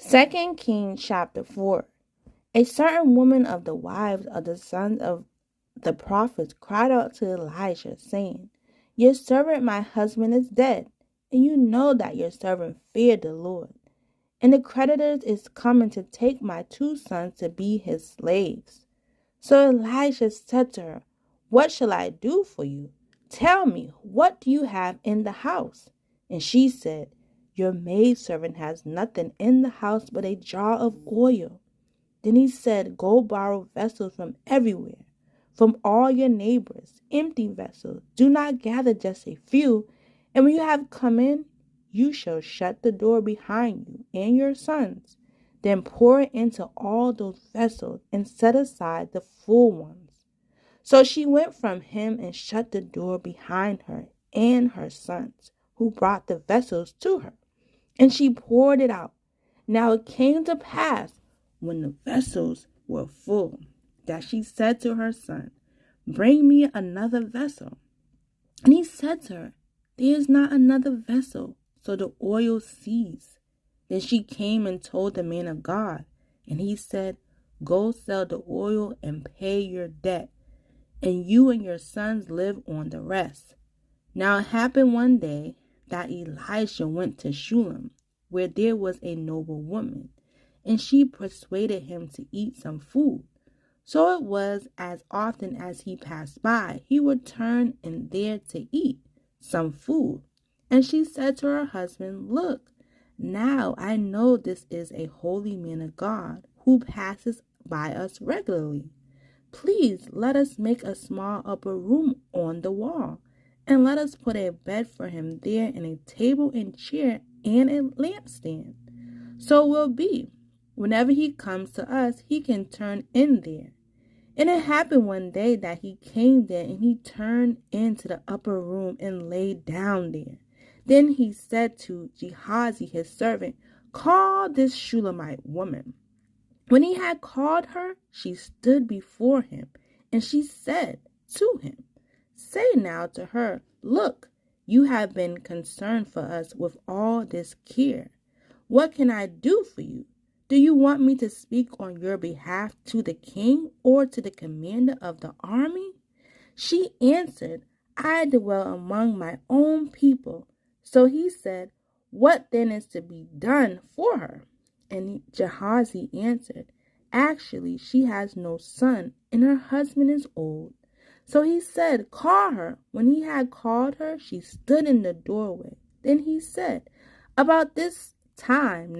2 Kings chapter 4. A certain woman of the wives of the sons of the prophets cried out to Elijah, saying, Your servant my husband is dead, and you know that your servant feared the Lord. And the creditors is coming to take my 2 sons to be his slaves. So Elijah said to her, What shall I do for you? Tell me, what do you have in the house? And she said, Your maidservant has nothing in the house but a jar of oil. Then he said, Go borrow vessels from everywhere, from all your neighbors, empty vessels. Do not gather just a few. And when you have come in, you shall shut the door behind you and your sons. Then pour it into all those vessels and set aside the full ones. So she went from him and shut the door behind her and her sons, who brought the vessels to her. And she poured it out. Now it came to pass, when the vessels were full, that she said to her son, Bring me another vessel. And he said to her, There is not another vessel. So the oil ceased. Then she came and told the man of God, and he said, Go sell the oil and pay your debt, and you and your sons live on the rest. Now it happened one day that Elisha went to Shunem, where there was a noble woman, and she persuaded him to eat some food. So it was, as often as he passed by, he would turn in there to eat some food. And she said to her husband, Look, now I know this is a holy man of God who passes by us regularly. Please let us make a small upper room on the wall, and let us put a bed for him there, and a table and chair and a lampstand. So it will be, whenever he comes to us, he can turn in there. And it happened one day that he came there, and he turned into the upper room and lay down there. Then he said to Gehazi his servant, Call this Shulamite woman. When he had called her, she stood before him, and she said to him, Say now to her, Look, you have been concerned for us with all this care. What can I do for you? Do you want me to speak on your behalf to the king or to the commander of the army? She answered, I dwell among my own people. So he said, What then is to be done for her? And Gehazi answered, Actually, she has no son, and her husband is old. So he said, Call her. When he had called her, she stood in the doorway. Then he said, About this time